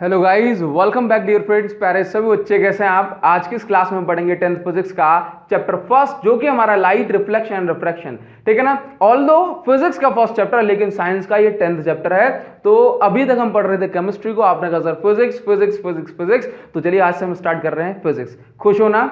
Hello guys, welcome back dear friends. प्यारे सभी बच्चे, कैसे हैं आप? आज की इस क्लास में पढ़ेंगे 10th फिजिक्स का चैप्टर फर्स्ट, जो कि हमारा लाइट, रिफ्लेक्शन एंड रिफ्रैक्शन। ठीक है ना? ऑल्दो फिजिक्स का फर्स्ट चैप्टर है, लेकिन साइंस का ये 10th चैप्टर है। तो अभी तक हम पढ़ रहे थे केमिस्ट्री को, आपने कहा sir physics physics physics physics, तो चलिए आज से हम स्टार्ट कर रहे हैं फिजिक्स। खुश हो ना?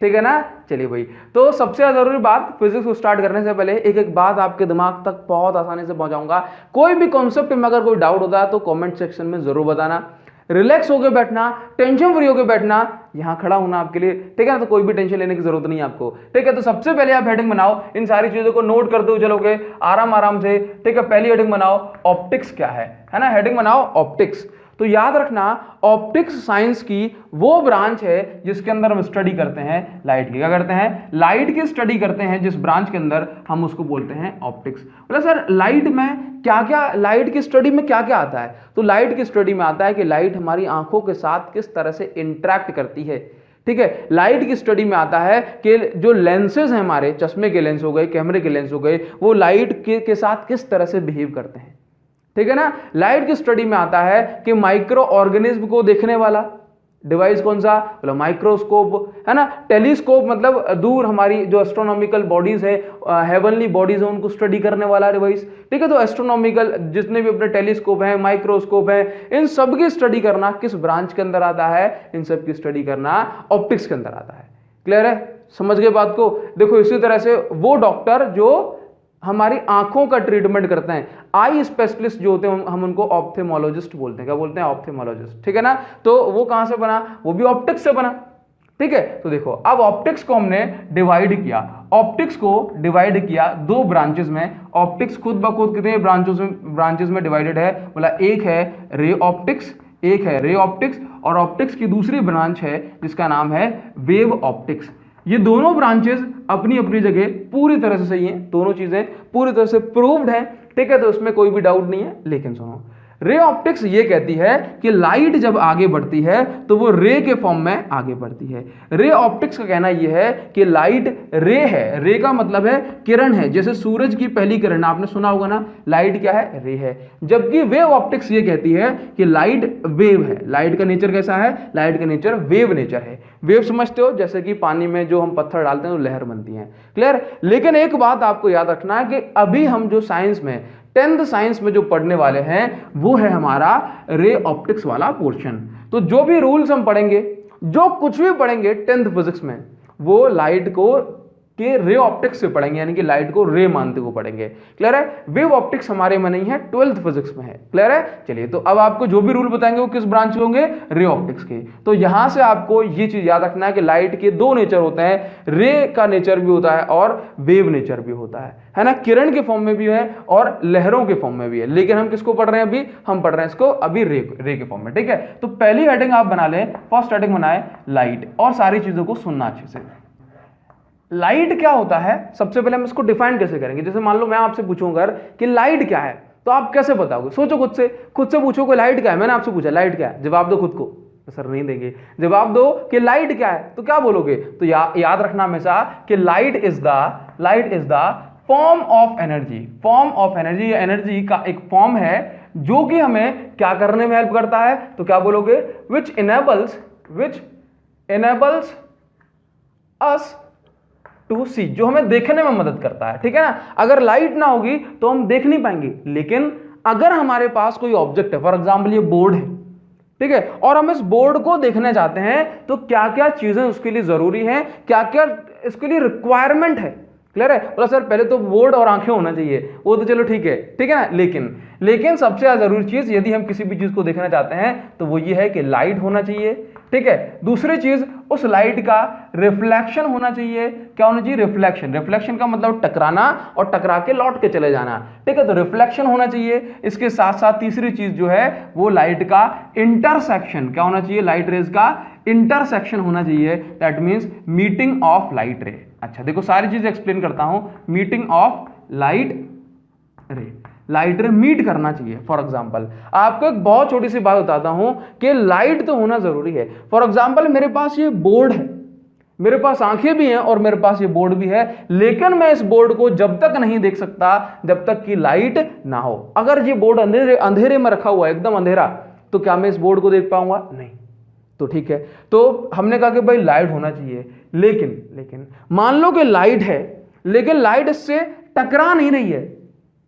ठीक है ना? चलिए भाई, तो सबसे जरूरी बात, फिजिक्स को स्टार्ट करने से पहले एक एक बात आपके दिमाग तक बहुत आसानी से पहुंचाऊंगा। कोई भी कॉन्सेप्ट में अगर कोई डाउट होता है तो कमेंट सेक्शन में जरूर बताना। रिलैक्स होकर बैठना, टेंशन फ्री होकर बैठना, यहां खड़ा होना आपके लिए। ठीक है ना? तो कोई भी टेंशन लेने की जरूरत नहीं है आपको। ठीक है, तो सबसे पहले आप हेडिंग बनाओ, इन सारी चीजों को नोट करते हुए चलोगे आराम आराम से। ठीक है, पहली हेडिंग बनाओ ऑप्टिक्स क्या है ना? हेडिंग बनाओ ऑप्टिक्स। तो याद रखना, ऑप्टिक्स साइंस की वो ब्रांच है जिसके अंदर हम स्टडी करते हैं लाइट की। क्या करते हैं? लाइट की स्टडी करते हैं। जिस ब्रांच के अंदर हम उसको बोलते हैं ऑप्टिक्स। बोले सर लाइट में क्या क्या, लाइट की स्टडी में क्या क्या आता है? तो लाइट की स्टडी में आता है कि लाइट हमारी आंखों के साथ किस तरह से इंटरेक्ट करती है। ठीक है, लाइट की स्टडी में आता है कि जो लेंसेज हैं हमारे, चश्मे के लेंस हो गए, कैमरे के लेंस हो गए, वो लाइट के साथ किस तरह से बिहेव करते हैं। ठीक है ना? लाइट की स्टडी में आता है कि माइक्रो ऑर्गेनिज्म को देखने वाला डिवाइस कौन सा? बोला माइक्रोस्कोप, है ना? टेलीस्कोप मतलब दूर हमारी जो एस्ट्रोनॉमिकल बॉडीज है, हेवनली बॉडीज है, उनको स्टडी करने वाला डिवाइस। ठीक है, तो एस्ट्रोनॉमिकल जितने भी अपने टेलीस्कोप है, माइक्रोस्कोप है, इन सब की स्टडी करना किस ब्रांच के अंदर आता है? इन सब की स्टडी करना ऑप्टिक्स के अंदर आता है। क्लियर है? समझ गए बात को? देखो, इसी तरह से वो डॉक्टर जो हमारी आंखों का ट्रीटमेंट करते हैं, आई स्पेशलिस्ट जो होते हैं, हम उनको ऑप्थेमोलॉजिस्ट बोलते हैं। क्या बोलते हैं? ऑप्थेमोलॉजिस्ट। ठीक है ना? तो वो कहां से बना? वो भी ऑप्टिक्स से बना। ठीक है, तो देखो अब ऑप्टिक्स को हमने डिवाइड किया। ऑप्टिक्स को डिवाइड किया दो ब्रांचेस में। ऑप्टिक्स खुद ब खुद कितने ब्रांचेस में डिवाइडेड है? बोला एक है रे ऑप्टिक्स, एक है रे ऑप्टिक्स, और ऑप्टिक्स की दूसरी ब्रांच है जिसका नाम है वेव ऑप्टिक्स। ये दोनों ब्रांचेस अपनी अपनी जगह पूरी तरह से सही हैं, दोनों चीजें पूरी तरह से प्रूव्ड हैं। ठीक है, तो उसमें कोई भी डाउट नहीं है। लेकिन सुनो, रे ऑप्टिक्स ये कहती है कि लाइट जब आगे बढ़ती है तो वो रे के फॉर्म में आगे बढ़ती है। रे ऑप्टिक्स का कहना यह है कि लाइट रे है। रे का मतलब है किरण है, जैसे सूरज की पहली किरण, आपने सुना होगा ना, लाइट क्या है? रे है। जबकि वेव ऑप्टिक्स ये कहती है कि लाइट वेव है। लाइट का नेचर कैसा है? लाइट का नेचर वेव नेचर है। वेव समझते हो? जैसे कि पानी में जो हम पत्थर डालते हैं तो लहर बनती है। क्लियर? लेकिन एक बात आपको याद रखना है कि अभी हम जो साइंस में 10th साइंस में जो पढ़ने वाले हैं वो है हमारा रे ऑप्टिक्स वाला पोर्शन। तो जो भी रूल्स हम पढ़ेंगे, जो कुछ भी पढ़ेंगे 10th फिजिक्स में, वो लाइट को के रे ऑप्टिक्स से पढ़ेंगे, यानी कि लाइट को रे मानते हुए पढ़ेंगे। क्लियर है? वेव ऑप्टिक्स हमारे में नहीं है, 12th फिजिक्स में है। क्लियर है? चलिए, तो अब आपको जो भी रूल बताएंगे वो किस ब्रांच के होंगे? रे ऑप्टिक्स के। तो यहां से आपको ये चीज याद रखना है कि लाइट के दो नेचर होते हैं, रे का नेचर भी होता है और वेव नेचर भी होता है ना? किरण के फॉर्म में भी है और लहरों के फॉर्म में भी है। लेकिन हम किसको पढ़ रहे हैं अभी? हम पढ़ रहे हैं इसको अभी रे के फॉर्म में। ठीक है, तो पहली हेडिंग आप बना लें, फर्स्ट हेडिंग बनाए लाइट, और सारी चीजों को सुनना अच्छे से। लाइट क्या होता है? सबसे पहले हम इसको डिफाइन कैसे करेंगे? जैसे मान लो मैं आपसे पूछूंगा कि लाइट क्या है, तो आप कैसे बताओगे? सोचो, खुद से पूछो कि लाइट क्या है। मैंने आपसे पूछा लाइट क्या है, जवाब दो खुद को। सर नहीं देंगे। जवाब दो कि लाइट क्या है, तो क्या बोलोगे? तो याद रखना हमेशा कि light is the form of energy. Form of energy, energy का एक फॉर्म है जो कि हमें क्या करने में हेल्प करता है? तो क्या बोलोगे? विच इनेबल्स अस टू सी, जो हमें देखने में मदद करता है। ठीक है ना? अगर लाइट ना होगी तो हम देख नहीं पाएंगे। लेकिन अगर हमारे पास कोई ऑब्जेक्ट है, फॉर एग्जांपल ये बोर्ड है, ठीक है, और हम इस बोर्ड को देखने चाहते हैं, तो क्या क्या चीजें उसके लिए जरूरी हैं, क्या क्या इसके लिए रिक्वायरमेंट है। क्लियर है? बोला सर पहले तो बोर्ड और आंखें होना चाहिए, वो तो चलो ठीक है ना। लेकिन सबसे ज्यादा जरूरी चीज यदि हम किसी भी चीज को देखना चाहते हैं तो वो ये है कि लाइट होना चाहिए। ठीक है, दूसरी चीज, उस लाइट का रिफ्लेक्शन होना चाहिए। क्या होना चाहिए? रिफ्लेक्शन का मतलब टकराना और टकरा के लौट के चले जाना। ठीक है, तो रिफ्लेक्शन होना चाहिए। इसके साथ साथ तीसरी चीज जो है वो लाइट का इंटरसेक्शन। क्या होना चाहिए? लाइट रेज का इंटरसेक्शन होना चाहिए। That means meeting of light ray. अच्छा देखो, सारी चीज एक्सप्लेन करता हूं। Meeting of light ray meet करना चाहिए। फॉर एग्जांपल आपको एक बहुत छोटी सी बात बताता हूं कि लाइट तो होना जरूरी है। फॉर एग्जांपल मेरे पास ये बोर्ड है, मेरे पास आंखें भी हैं और मेरे पास ये बोर्ड भी है, लेकिन मैं इस बोर्ड को जब तक नहीं देख सकता जब तक कि लाइट ना हो। अगर ये बोर्ड अंधेरे में रखा हुआ है, एकदम अंधेरा, तो क्या मैं इस बोर्ड को देख पाऊंगा? नहीं। तो ठीक है, तो हमने कहा कि भाई लाइट होना चाहिए, लेकिन मान लो कि लाइट है, लेकिन लाइट इससे टकरा नहीं रही है,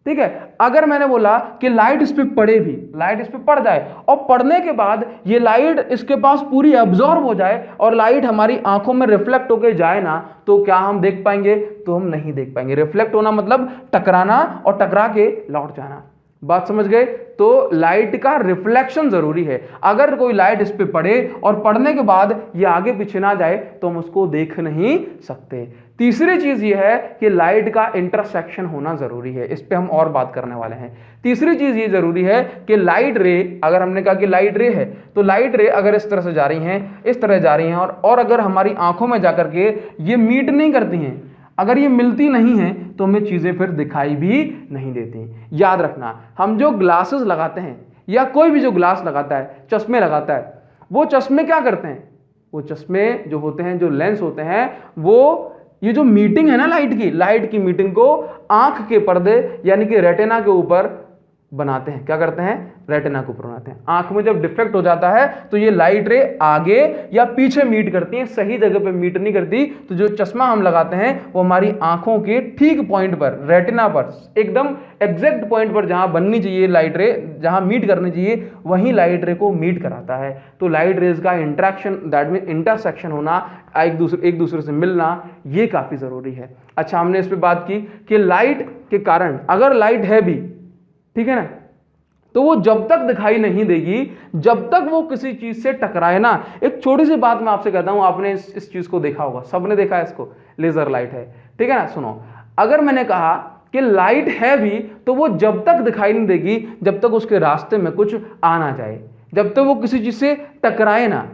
ठीक है। अगर मैंने बोला कि लाइट इस पे पड़े भी, लाइट इस पे पड़ जाए और पड़ने के बाद ये लाइट इसके पास पूरी एब्जॉर्ब हो जाए और लाइट हमारी आंखों में रिफ्लेक्ट होकर जाए ना, तो क्या हम देख पाएंगे? तो हम नहीं देख पाएंगे। रिफ्लेक्ट होना मतलब टकराना और टकरा के लौट जाना। बात समझ गए? तो लाइट का रिफ्लेक्शन जरूरी है। अगर कोई लाइट इस पे पड़े और पड़ने के बाद ये आगे पीछे ना जाए तो हम उसको देख नहीं सकते। तीसरी चीज ये है कि लाइट का इंटरसेक्शन होना जरूरी है। इस पे हम और बात करने वाले हैं। तीसरी चीज ये जरूरी है कि लाइट रे, अगर हमने कहा कि लाइट रे है, तो लाइट रे अगर इस तरह से जा रही हैं, इस तरह जा रही हैं और अगर हमारी आंखों में जाकर के ये मीट नहीं करती हैं, अगर ये मिलती नहीं है, तो हमें चीजें फिर दिखाई भी नहीं देती। याद रखना, हम जो ग्लासेस लगाते हैं या कोई भी जो ग्लास लगाता है, चश्मे लगाता है, वो चश्मे क्या करते हैं? वो चश्मे जो होते हैं, जो लेंस होते हैं, वो ये जो मीटिंग है ना लाइट की मीटिंग को आंख के पर्दे यानी कि रेटिना के ऊपर बनाते हैं। क्या करते हैं? रेटिना को ऊपर बनाते हैं। आंख में जब डिफेक्ट हो जाता है तो ये लाइट रे आगे या पीछे मीट करती हैं, सही जगह पे मीट नहीं करती। तो जो चश्मा हम लगाते हैं वो हमारी आंखों के ठीक पॉइंट पर, रेटिना पर, एकदम एग्जैक्ट पॉइंट पर जहां बननी चाहिए लाइट रे, जहां मीट करनी चाहिए, वहीं लाइट रे को मीट कराता है। तो लाइट रेज का इंटरेक्शन, दैट मीन इंटरसेक्शन होना, एक दूसरे से मिलना, ये काफी जरूरी है। अच्छा, हमने इस पर बात की कि लाइट के कारण, अगर लाइट है भी, ठीक है ना, तो वो जब तक दिखाई नहीं देगी, जब तक वो किसी चीज से टकराए ना। एक छोटी सी बात मैं आपसे कहता हूं, आपने इस चीज को देखा होगा, सबने देखा है इसको, लेजर लाइट है, ठीक है ना। सुनो, अगर मैंने कहा कि लाइट है भी, तो वो जब तक दिखाई नहीं देगी जब तक उसके रास्ते में कुछ आ ना जाए, जब तक वो किसी चीज से टकराए ना।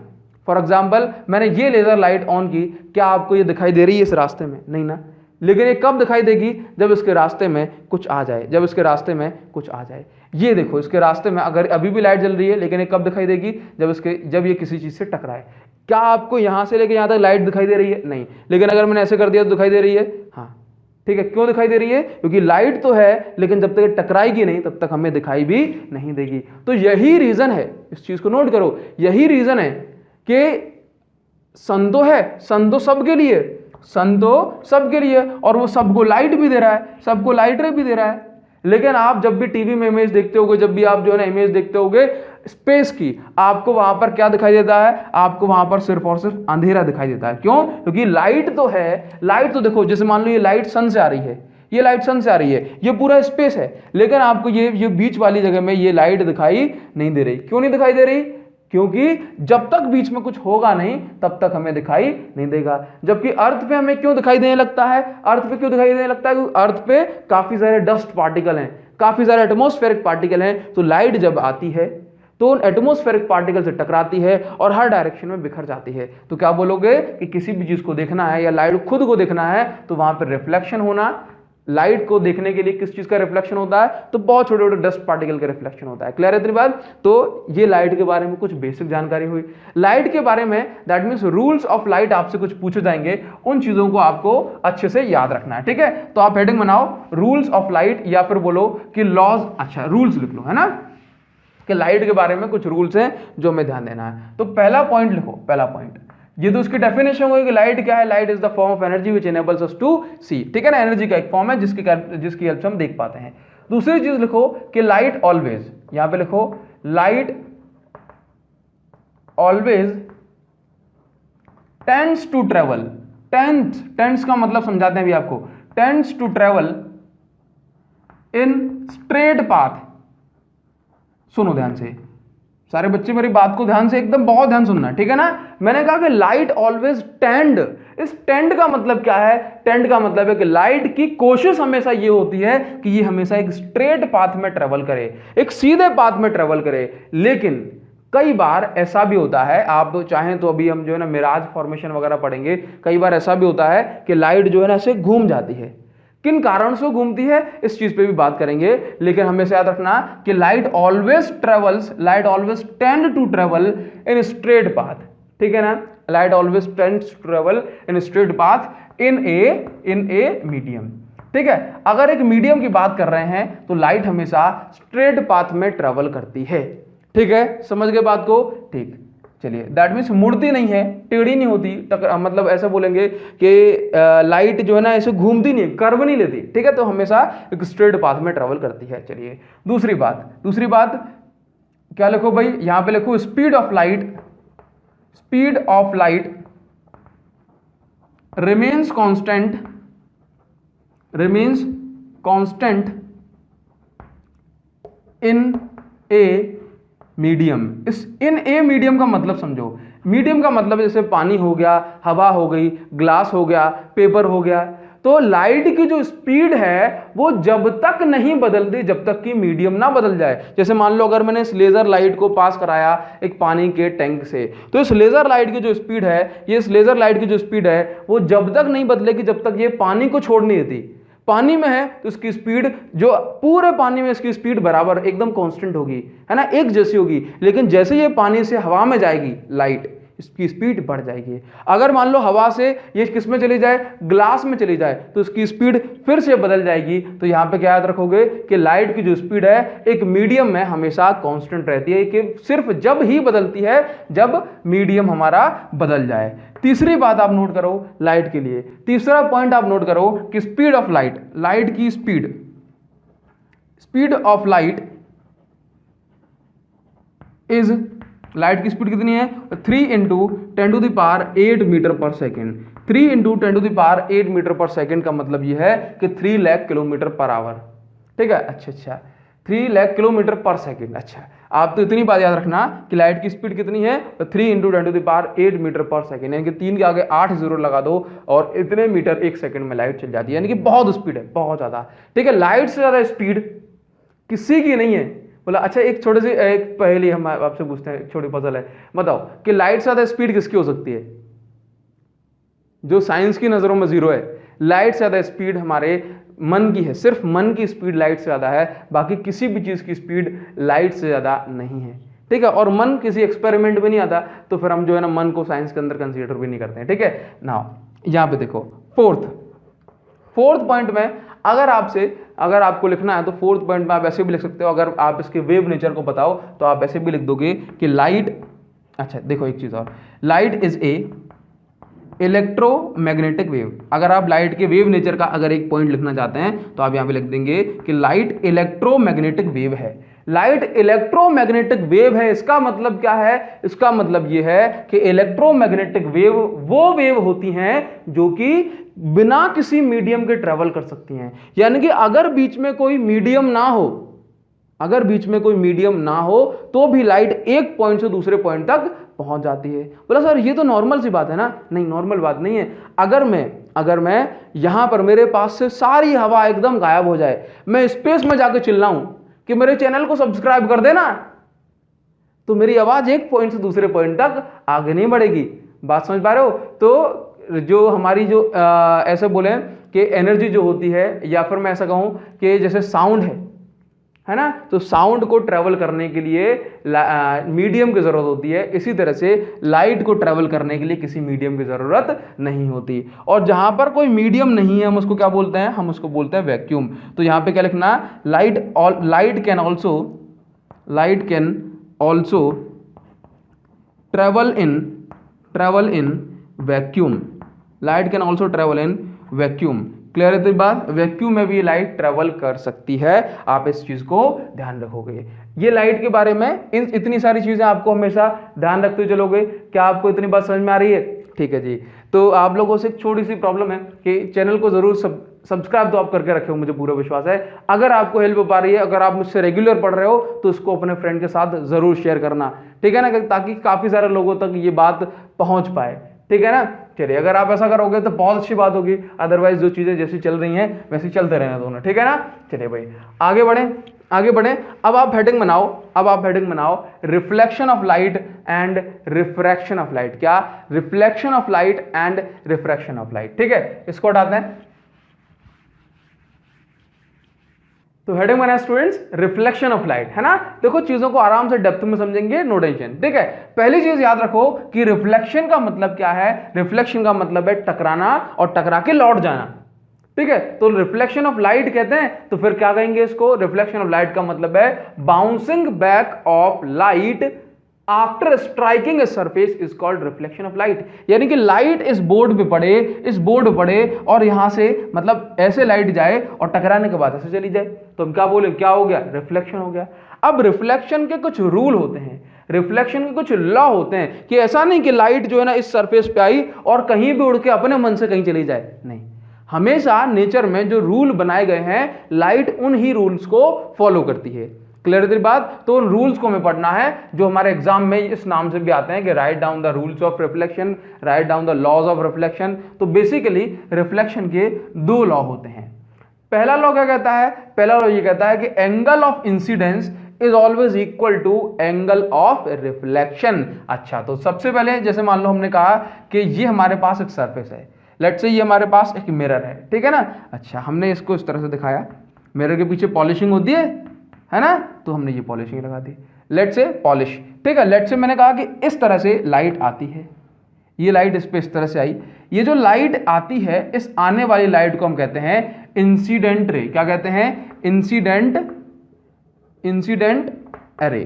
फॉर एग्जाम्पल, मैंने ये लेजर लाइट ऑन की, क्या आपको ये दिखाई दे रही है इस रास्ते में? नहीं ना। लेकिन ये कब दिखाई देगी? जब इसके रास्ते में कुछ आ जाए, जब इसके रास्ते में कुछ आ जाए। ये देखो, इसके रास्ते में अगर अभी भी लाइट जल रही है, लेकिन ये कब दिखाई देगी? जब ये किसी चीज से टकराए। क्या आपको यहां से लेकर यहां तक लाइट दिखाई दे रही है? नहीं। लेकिन अगर मैंने ऐसे कर दिया तो दिखाई दे रही है? हाँ, ठीक है। क्यों दिखाई दे रही है? क्योंकि लाइट तो है, लेकिन जब तक ये टकराएगी नहीं तब तक हमें दिखाई भी नहीं देगी। तो यही रीजन है, इस चीज को नोट करो, यही रीजन है कि सन तो है, सन तो सबके लिए, सन तो सबके लिए, और वो सबको लाइट भी दे रहा है, सबको लाइट रे भी दे रहा है। लेकिन आप जब भी टीवी में इमेज देखते होगे, जब भी आप जो है ना इमेज देखते होगे स्पेस की, आपको वहां पर क्या दिखाई देता है? आपको वहां पर सिर्फ और सिर्फ अंधेरा दिखाई देता है। क्यों? क्योंकि लाइट तो है, लाइट तो देखो, जैसे मान लो ये लाइट सन से आ रही है, ये लाइट सन से आ रही है, ये पूरा स्पेस है, लेकिन आपको ये बीच वाली जगह में ये लाइट दिखाई नहीं दे रही। क्यों नहीं दिखाई दे रही? क्योंकि जब तक बीच में कुछ होगा नहीं तब तक हमें दिखाई नहीं देगा। जबकि अर्थ पे हमें क्यों दिखाई देने लगता है? अर्थ पे क्यों दिखाई देने लगता है? क्योंकि अर्थ पे काफी सारे डस्ट पार्टिकल हैं, काफी सारे एटमॉस्फेरिक पार्टिकल हैं। तो लाइट जब आती है तो उन एटमॉस्फेरिक पार्टिकल से टकराती है और हर डायरेक्शन में बिखर जाती है। तो क्या बोलोगे कि किसी भी चीज को देखना है या लाइट खुद को देखना है तो वहां पर रिफ्लेक्शन होना, लाइट को देखने के लिए किस चीज का रिफ्लेक्शन होता है? तो बहुत छोटे छोटे डस्ट पार्टिकल का रिफ्लेक्शन होता है। क्लियर है इतनी बात? तो ये लाइट के बारे में कुछ बेसिक जानकारी हुई। लाइट के बारे में, that means rules of light, आपसे कुछ पूछे जाएंगे, उन चीजों को आपको अच्छे से याद रखना है, ठीक है। तो आप हेडिंग बनाओ रूल्स ऑफ लाइट, या फिर बोलो कि लॉज, अच्छा रूल्स लिख लो, है ना, कि लाइट के बारे में कुछ रूल्स हैं जो हमें ध्यान देना है। तो पहला पॉइंट लिखो, पहला पॉइंट, ये तो उसकी डेफिनेशन होगी कि लाइट क्या है? Light is the form of energy which enables us to see, ठीक है ना। एनर्जी का एक फॉर्म है जिसकी हेल्प से हम देख पाते हैं। दूसरी चीज लिखो कि लाइट ऑलवेज, यहां पे लिखो light always tends to travel. Tends का मतलब समझाते हैं अभी आपको। Tends to travel in straight path. सुनो ध्यान से, सारे बच्चे मेरी बात को ध्यान से, एकदम बहुत ध्यान सुनना, ठीक है ना। मैंने कहा कि लाइट ऑलवेज टेंड, इस टेंड का मतलब क्या है? टेंड का मतलब है कि लाइट की कोशिश हमेशा ये होती है कि ये हमेशा एक स्ट्रेट पाथ में ट्रेवल करे, एक सीधे पाथ में ट्रेवल करे। लेकिन कई बार ऐसा भी होता है, आप चाहें तो अभी हम जो है ना मिराज फॉर्मेशन वगैरह पढ़ेंगे, कई बार ऐसा भी होता है कि लाइट जो है ना ऐसे घूम जाती है। किन कारण से घूमती है इस चीज पे भी बात करेंगे, लेकिन हमेशा याद रखना कि light always travels, light always tend to travel in straight path, ठीक है ना। Light always tends to travel in straight path in a medium, ठीक है। अगर एक मीडियम की बात कर रहे हैं तो लाइट हमेशा स्ट्रेट पाथ में ट्रेवल करती है, ठीक है, समझ गए बात को? ठीक, चलिए, दैट मीन्स मुड़ती नहीं है, टेढ़ी नहीं होती, मतलब ऐसा बोलेंगे कि लाइट जो है ना ऐसे घूमती नहीं, कर्व नहीं लेती, ठीक है, तो हमेशा एक स्ट्रेट पाथ में ट्रेवल करती है। चलिए दूसरी बात क्या लिखो भाई, यहां पे लिखो speed of light remains constant in a medium. इस इन ए मीडियम का मतलब समझो, मीडियम का मतलब जैसे पानी हो गया, हवा हो गई, ग्लास हो गया, पेपर हो गया। तो लाइट की जो स्पीड है वो जब तक नहीं बदलती जब तक कि मीडियम ना बदल जाए। जैसे मान लो अगर मैंने इस लेजर लाइट को पास कराया एक पानी के टैंक से, तो इस लेजर लाइट की जो स्पीड है, इस लेजर लाइट की जो स्पीड है वो जब तक नहीं बदलेगी जब तक ये पानी को छोड़ नहीं देती। पानी में है तो इसकी स्पीड, जो पूरे पानी में इसकी स्पीड बराबर एकदम कांस्टेंट होगी, है ना, एक जैसी होगी। लेकिन जैसे ये पानी से हवा में जाएगी लाइट, इसकी स्पीड बढ़ जाएगी। अगर मान लो हवा से ये किस में चली जाए, ग्लास में चली जाए, तो इसकी स्पीड फिर से बदल जाएगी। तो यहां पे क्या याद रखोगे कि लाइट की जो स्पीड है एक मीडियम में हमेशा कांस्टेंट रहती है, कि सिर्फ जब ही बदलती है जब मीडियम हमारा बदल जाए। तीसरी बात आप नोट करो लाइट के लिए, तीसरा पॉइंट आप नोट करो कि स्पीड ऑफ लाइट की speed of light is, light की स्पीड कितनी है, 3 × 10⁸ मीटर पर सेकेंड। 3 × 10⁸ मीटर पर सेकेंड का मतलब यह है कि 3 लाख किलोमीटर पर आवर। ठीक है, अच्छा 3 लाख किलोमीटर पर सेकेंड। अच्छा, आप तो इतनी बात याद रखना कि लाइट की स्पीड कितनी है, 3 × 10⁸ मीटर पर सेकेंड, यानी कि 3 के आगे 8 जीरो लगा दो और इतने मीटर एक सेकंड में लाइट चल जाती है, यानी कि बहुत स्पीड है, बहुत ज्यादा। ठीक है, लाइट से ज्यादा स्पीड किसी की नहीं है। बोला अच्छा, एक छोटी सी एक पहेली हम आपसे पूछते हैं, एक छोटी पजल है, बताओ कि लाइट से ज्यादा स्पीड किसकी हो सकती है? जो साइंस की नजरों में जीरो है। लाइट से ज्यादा स्पीड हमारे मन की है, सिर्फ मन की स्पीड लाइट से ज्यादा है, बाकी किसी भी चीज की स्पीड लाइट से ज्यादा नहीं है। ठीक है, और मन किसी एक्सपेरिमेंट में नहीं आता, तो फिर हम जो है ना मन को साइंस के अंदर कंसीडर भी नहीं करते हैं। ठीक है ना, यहां पे देखो फोर्थ पॉइंट में अगर आपको लिखना है तो फोर्थ पॉइंट में आप ऐसे भी लिख सकते हो। अगर आप इसके वेव नेचर को बताओ तो आप ऐसे भी लिख दोगे कि लाइट, अच्छा देखो एक चीज और, light is a electromagnetic wave. अगर आप लाइट के वेव नेचर का अगर एक पॉइंट लिखना चाहते हैं तो आप यहां पे लिख देंगे कि लाइट इलेक्ट्रोमैग्नेटिक वेव है। लाइट इलेक्ट्रोमैग्नेटिक वेव है, इसका मतलब क्या है? इसका मतलब यह है कि इलेक्ट्रोमैग्नेटिक वेव वो वेव होती हैं जो कि बिना किसी मीडियम के ट्रेवल कर सकती हैं। यानी कि अगर बीच में कोई मीडियम ना हो तो भी लाइट एक पॉइंट से दूसरे पॉइंट तक पहुंच जाती है। बोला सर ये तो नॉर्मल सी बात है ना? नहीं, नॉर्मल बात नहीं है। अगर मैं यहां पर मेरे पास से सारी हवा एकदम गायब हो जाए, मैं स्पेस में जाकर चिल्लाऊं कि मेरे चैनल को सब्सक्राइब कर देना, तो मेरी आवाज एक पॉइंट से दूसरे पॉइंट तक आगे नहीं बढ़ेगी। बात समझ पा रहे हो? तो जो हमारी जो ऐसे बोले कि एनर्जी जो होती है, या फिर मैं ऐसा कहूं कि जैसे साउंड है ना, तो साउंड को ट्रेवल करने के लिए मीडियम की जरूरत होती है। इसी तरह से लाइट को ट्रेवल करने के लिए किसी मीडियम की जरूरत नहीं होती। और जहां पर कोई मीडियम नहीं है हम उसको क्या बोलते हैं? हम उसको बोलते हैं वैक्यूम। तो यहां पे क्या लिखना? Light can also travel in vacuum. Light can also travel in vacuum. Clear है? तो बात, वैक्यूम में भी लाइट ट्रेवल कर सकती है। आप इस चीज को ध्यान रखोगे। ये लाइट के बारे में इतनी सारी चीजें आपको हमेशा ध्यान रखते हुए चलोगे। क्या आपको इतनी बात समझ में आ रही है? ठीक है जी। तो आप लोगों से एक छोटी सी प्रॉब्लम है कि चैनल को जरूर सब्सक्राइब तो आप करके रखे हो, मुझे पूरा विश्वास है। अगर आपको हेल्प हो पा रही है, अगर आप मुझसे रेगुलर पढ़ रहे हो, तो उसको अपने फ्रेंड के साथ जरूर शेयर करना। ठीक है ना, ताकि काफी सारे लोगों तक ये बात पहुंच पाए। ठीक है ना? चलिए, अगर आप ऐसा करोगे तो बहुत अच्छी बात होगी। अदरवाइज जो चीजें जैसी चल रही हैं वैसे चलते रहने दोनों। ठीक है ना? चलिए भाई आगे बढ़े। अब आप हेडिंग बनाओ reflection of light and refraction of light. क्या? Reflection of light and refraction of light. ठीक है, इसको हटाते हैं। तो हेडिंग बना स्टूडेंट्स रिफ्लेक्शन ऑफ लाइट, है ना? देखो चीजों को आराम से डेप्थ में समझेंगे, नो टेंशन। ठीक है, पहली चीज याद रखो कि रिफ्लेक्शन का मतलब क्या है? रिफ्लेक्शन का मतलब है टकराना और टकरा के लौट जाना। ठीक है, तो रिफ्लेक्शन ऑफ लाइट कहते हैं, तो फिर क्या कहेंगे इसको, रिफ्लेक्शन ऑफ लाइट का मतलब है bouncing back of light after striking a surface is called reflection of light. यानी कि लाइट इस बोर्ड पे पड़े, इस बोर्ड पे पड़े और यहां से मतलब ऐसे लाइट जाए और टकराने के बाद ऐसे चली जाए, तो हम क्या बोले, क्या हो गया, रिफ्लेक्शन हो गया। अब रिफ्लेक्शन के कुछ रूल होते हैं, रिफ्लेक्शन के कुछ लॉ होते हैं कि ऐसा नहीं कि लाइट जो है ना इस सरफेस पे आई और कहीं भी उड़ के अपने मन से कहीं चली जाए, नहीं, हमेशा नेचर में जो रूल बनाए गए हैं लाइट उन ही रूल्स को फॉलो करती है। क्लियर है बात, तो उन रूल्स को हमें पढ़ना है जो हमारे एग्जाम में इस नाम से भी आते हैं कि write down the rules of reflection, write down the laws of reflection. तो बेसिकली रिफ्लेक्शन के दो लॉ होते हैं। पहला लॉ क्या कहता है, पहला लॉ ये कहता है कि angle of incidence is always equal to angle of reflection. अच्छा, तो सबसे पहले जैसे मान लो हमने कहा कि ये हमारे पास एक सरफेस है, लेट्स से ये हमारे पास एक मिरर है, ठीक है ना। अच्छा, हमने इसको इस तरह से दिखाया, मिरर के पीछे पॉलिशिंग होती है ना, तो हमने ये पॉलिशिंग लगा दी, लेट्स से पॉलिश, ठीक है। लेट्स से मैंने कहा कि इस तरह से लाइट आती है, ये लाइट इस पे इस तरह से आई, ये जो लाइट आती है इस आने वाली लाइट को हम कहते हैं इंसिडेंट रे। क्या कहते हैं, इंसिडेंट रे।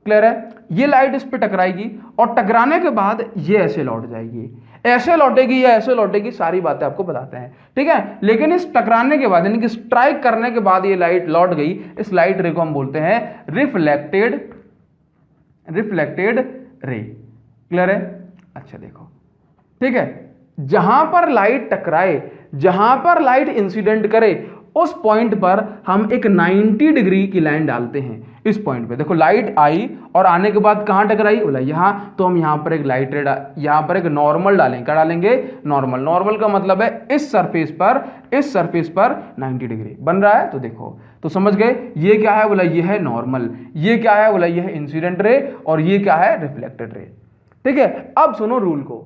क्लियर है, ये लाइट इस पे टकराएगी और टकराने के बाद ये ऐसे लौट जाएगी, ऐसे लौटेगी या ऐसे लौटेगी, सारी बातें आपको बताते हैं, ठीक है। लेकिन इस टकराने के बाद यानी कि स्ट्राइक करने के बाद ये लाइट लौट गई, इस लाइट रे को हम बोलते हैं रिफ्लेक्टेड रे। क्लियर है, अच्छा देखो, ठीक है, जहां पर लाइट टकराए, जहां पर लाइट इंसिडेंट करे, उस पॉइंट पर हम एक 90 डिग्री की लाइन डालते हैं। इस पॉइंट पे देखो लाइट आई और आने के बाद कहां टकराई, बोला यहां, तो हम यहां पर एक लाइट रे, यहां पर एक नॉर्मल डालेंगे। क्या डालेंगे, नॉर्मल। नॉर्मल का मतलब है इस सरफेस पर 90 डिग्री बन रहा है, तो देखो, तो समझ गए ये क्या है, बोला ये है नॉर्मल, ये क्या है, बोला ये है इंसिडेंट रे, और ये क्या है, रिफ्लेक्टेड रे। ठीक है, अब सुनो रूल को,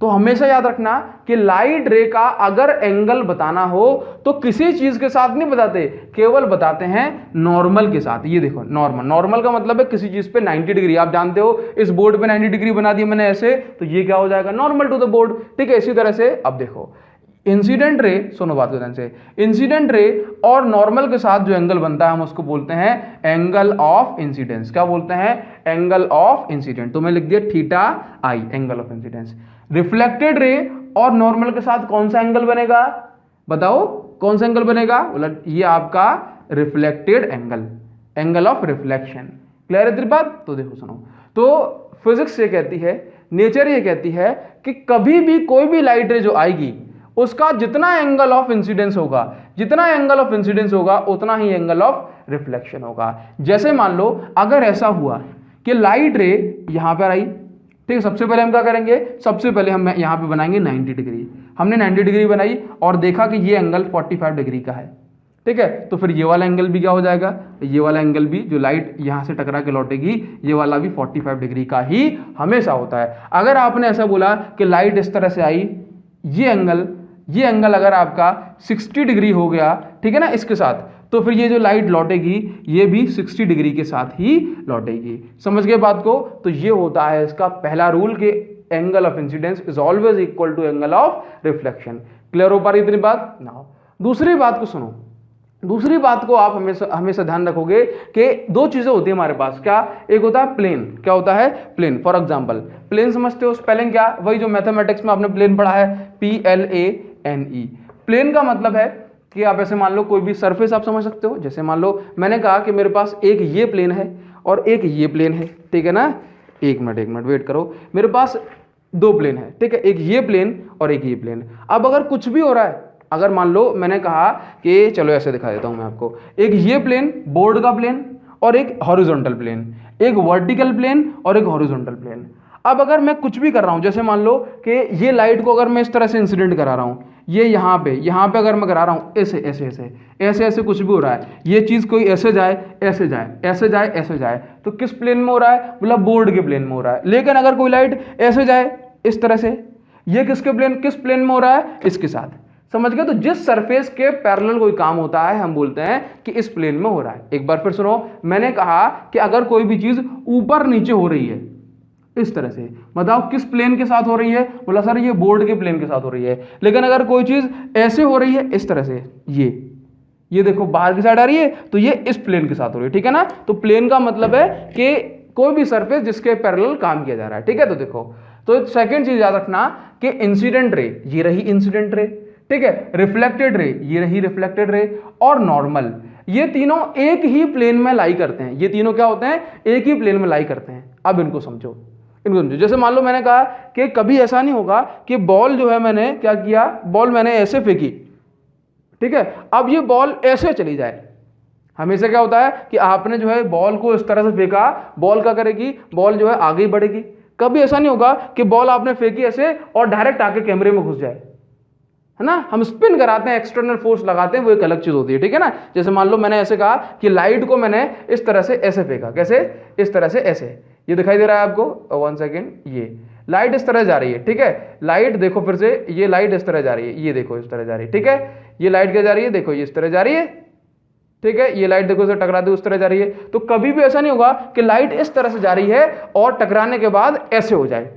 तो हमेशा याद रखना कि लाइट रे का अगर एंगल बताना हो तो किसी चीज के साथ नहीं बताते, केवल बताते हैं नॉर्मल के साथ। ये देखो नॉर्मल का मतलब है किसी चीज पे 90 डिग्री, आप जानते हो इस बोर्ड पे 90 डिग्री बना दी मैंने ऐसे, तो ये क्या हो जाएगा, नॉर्मल टू द बोर्ड। ठीक है, इसी तरह से अब देखो इंसिडेंट रे, सुनो बात को ध्यान से, इंसिडेंट रे और नॉर्मल के साथ जो एंगल बनता है हम उसको बोलते हैं एंगल ऑफ इंसिडेंस। क्या बोलते हैं, एंगल ऑफ इंसिडेंट। तो मैं लिख दिया theta I, angle of incidence. Reflected ray और नॉर्मल के साथ कौन सा एंगल बनेगा, बताओ कौन सा एंगल बनेगा, बोला ये आपका reflected angle, angle of reflection. Clear है तेरी बात। तो देखो सुनो, तो फिजिक्स ये कहती है, नेचर ये कहती है कि कभी भी कोई भी लाइट रे जो आएगी उसका जितना एंगल ऑफ इंसिडेंस होगा, उतना ही एंगल ऑफ रिफ्लेक्शन होगा। जैसे मान लो अगर ऐसा हुआ कि लाइट रे यहां पर आई, ठीक है, सबसे पहले हम क्या करेंगे, सबसे पहले हम यहां पे बनाएंगे 90 डिग्री। हमने 90 डिग्री बनाई और देखा कि ये एंगल 45 डिग्री का है। ठीक है, तो फिर ये वाला एंगल भी क्या हो जाएगा, ये वाला एंगल भी, जो लाइट यहां से टकरा के लौटेगी, ये वाला भी 45 डिग्री का ही हमेशा होता है। अगर आपने ऐसा बोला कि लाइट इस तरह से आई, ये एंगल अगर आपका 60 डिग्री हो गया, ठीक है ना, इसके साथ, तो फिर ये जो लाइट लौटेगी ये भी 60 डिग्री के साथ ही लौटेगी। समझ गए बात को। तो ये होता है इसका पहला रूल कि angle of incidence is always equal to angle of reflection. Clear हो पा रही इतनी बात ना। दूसरी बात को सुनो, दूसरी बात को आप हमेशा ध्यान रखोगे कि दो चीजें होती है हमारे पास। क्या, एक होता है प्लेन। क्या होता है, प्लेन। फॉर एग्जांपल प्लेन समझते हो, स्पेलिंग क्या, वही जो मैथमेटिक्स में आपने प्लेन पढ़ा है, PLANE। प्लेन का मतलब है कि आप ऐसे मान लो कोई भी सरफेस आप समझ सकते हो। जैसे मान लो मैंने कहा कि मेरे पास एक ये प्लेन है और एक ये प्लेन है, ठीक है ना। एक मिनट वेट करो, मेरे पास दो प्लेन है, ठीक है, एक ये प्लेन और एक ये प्लेन। अब अगर कुछ भी हो रहा है, अगर मान लो मैंने कहा कि चलो ऐसे दिखा देता हूं मैं आपको, एक ये प्लेन बोर्ड का प्लेन और एक हॉरिजॉन्टल प्लेन, एक वर्टिकल प्लेन और एक हॉरिजॉन्टल प्लेन। अब अगर मैं कुछ भी कर रहा हूं, जैसे मान लो कि ये लाइट को अगर मैं इस तरह से इंसिडेंट करा रहा हूं, ये यहाँ पे अगर मैं करा रहा हूं ऐसे ऐसे ऐसे ऐसे ऐसे कुछ भी हो रहा है, ये चीज कोई ऐसे जाए ऐसे जाए ऐसे जाए ऐसे जाए, तो किस प्लेन में हो रहा है, मतलब बोर्ड के प्लेन में हो रहा है। लेकिन अगर कोई लाइट ऐसे जाए इस तरह से, ये किस प्लेन में हो रहा है, इसके साथ। समझ गए। तो जिस सरफेस के पैरेलल कोई काम होता है हम बोलते हैं कि इस प्लेन में हो रहा है। एक बार फिर सुनो, मैंने कहा कि अगर कोई भी चीज ऊपर नीचे हो रही है, इस तरह से। बताओ किस प्लेन के साथ हो रही है? बोला सर ये बोर्ड के प्लेन के साथ हो रही है। लेकिन अगर कोई चीज ऐसे हो रही है इस तरह से, ये देखो बाहर की साइड आ रही है, तो ये इस प्लेन के साथ हो रही है, ठीक है ना। तो प्लेन का मतलब है कि कोई भी सरफेस जिसके पैरेलल काम किया जा रहा है, ठीक है। तो देखो, तो सेकंड चीज याद रखना कि इंसिडेंट रे, ये रही इंसिडेंट रे, ठीक है। रिफ्लेक्टेड रे, ये रही रिफ्लेक्टेड रे, और नॉर्मल, ये तीनों एक ही प्लेन में लाई करते हैं। ये तीनों क्या होते हैं? एक ही प्लेन में लाई करते हैं। अब इनको समझो, इनको समझो। जैसे मान लो मैंने कहा कि कभी ऐसा नहीं होगा कि बॉल जो है, मैंने क्या किया, बॉल मैंने ऐसे फेंकी, ठीक है। अब ये बॉल ऐसे चली जाए, हमेशा क्या होता है कि आपने जो है बॉल को इस तरह से फेंका, बॉल क्या करेगी, बॉल जो है आगे ही बढ़ेगी। कभी ऐसा नहीं होगा कि बॉल आपने फेंकी ऐसे और डायरेक्ट आके कैमरे में घुस जाए, है ना। हम स्पिन कराते हैं, एक्सटर्नल फोर्स लगाते हैं, वो एक अलग चीज होती है, ठीक है ना। जैसे मान लो मैंने ऐसे कहा कि लाइट को मैंने इस तरह से ऐसे फेंका, कैसे, इस तरह से ऐसे, ये दिखाई दे रहा है आपको, 1 सेकेंड, ये लाइट इस तरह जा रही है, ठीक है। लाइट देखो फिर से, ये लाइट इस तरह जा रही है, ये देखो इस तरह जा रही है, ठीक है। ये लाइट क्या जा रही है, देखो ये इस तरह जा रही है, ठीक है। ये लाइट देखो इसे टकराते हुए उस तरह जा रही है। तो कभी भी ऐसा नहीं होगा कि लाइट इस तरह से जा रही है और टकराने के बाद ऐसे हो जाए,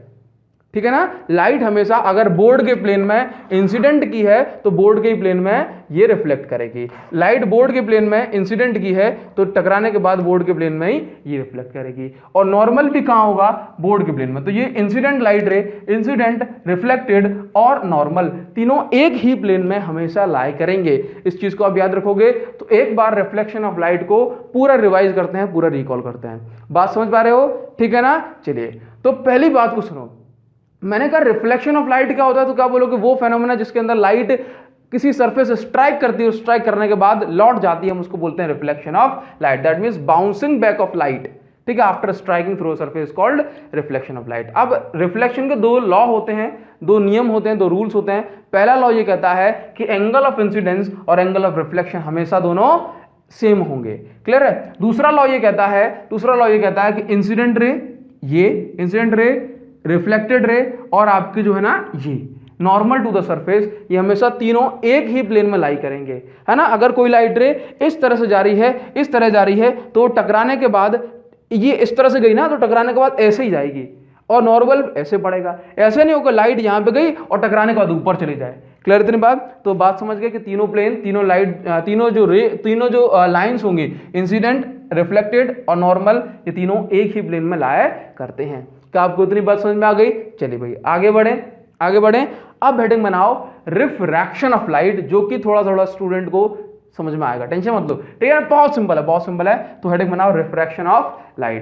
ठीक है ना। लाइट हमेशा अगर बोर्ड के प्लेन में इंसिडेंट की है तो बोर्ड के प्लेन में ये रिफ्लेक्ट करेगी। लाइट बोर्ड के प्लेन में इंसिडेंट की है तो टकराने के बाद बोर्ड के प्लेन में ही ये रिफ्लेक्ट करेगी। और नॉर्मल भी कहां होगा? बोर्ड के प्लेन में। तो ये इंसिडेंट लाइट रे, इंसिडेंट, रिफ्लेक्टेड और नॉर्मल तीनों एक ही प्लेन में हमेशा लाई करेंगे। इस चीज को आप याद रखोगे तो एक बार रिफ्लेक्शन ऑफ लाइट को पूरा रिवाइज करते हैं, पूरा रिकॉल करते हैं। बात समझ पा रहे हो? ठीक है ना। चलिए, तो पहली बात को सुनो। मैंने कहा रिफ्लेक्शन ऑफ लाइट क्या होता है, तो क्या बोलोगे? वो फेनोमेना जिसके अंदर लाइट किसी सरफेस स्ट्राइक करती है, स्ट्राइक करने के बाद लौट जाती है, हम उसको बोलते हैं reflection of light. That means bouncing back of light, ठीक है, after striking through surface called reflection of light. अब रिफ्लेक्शन के दो लॉ होते हैं, दो नियम होते हैं, दो रूल्स होते हैं। पहला लॉ ये कहता है कि एंगल ऑफ इंसिडेंस और एंगल ऑफ रिफ्लेक्शन हमेशा दोनों सेम होंगे। क्लियर है? दूसरा लॉ ये कहता है कि इंसिडेंट रे, ये इंसिडेंट रे, रिफ्लेक्टेड रे और आपकी जो है ना ये नॉर्मल टू द सरफेस, ये हमेशा तीनों एक ही प्लेन में लाई करेंगे, है ना। अगर कोई लाइट रे इस तरह से जा रही है, इस तरह जा रही है, तो टकराने के बाद ये इस तरह से गई ना, तो टकराने के बाद ऐसे ही जाएगी और नॉर्मल ऐसे पड़ेगा। ऐसे नहीं होगा लाइट यहां पे गई और टकराने के बाद ऊपर चली जाए। क्लियर इतनी बात? तो बात समझ गए कि तीनों प्लेन, तीनों लाइट, तीनों जो लाइंस होंगी, इंसिडेंट, रिफ्लेक्टेड और नॉर्मल, ये तीनों एक ही प्लेन में लाया करते हैं। क्या आपको इतनी बात समझ में आ गई? चलिए भाई आगे बढ़ें। अब हेडिंग बनाओ रिफ्रैक्शन ऑफ लाइट, जो कि थोड़ा थोड़ा स्टूडेंट को समझ में आएगा, टेंशन मत लो, ठीक है। बहुत सिंपल है। तो हेडिंग बनाओ रिफ्रैक्शन ऑफ लाइट।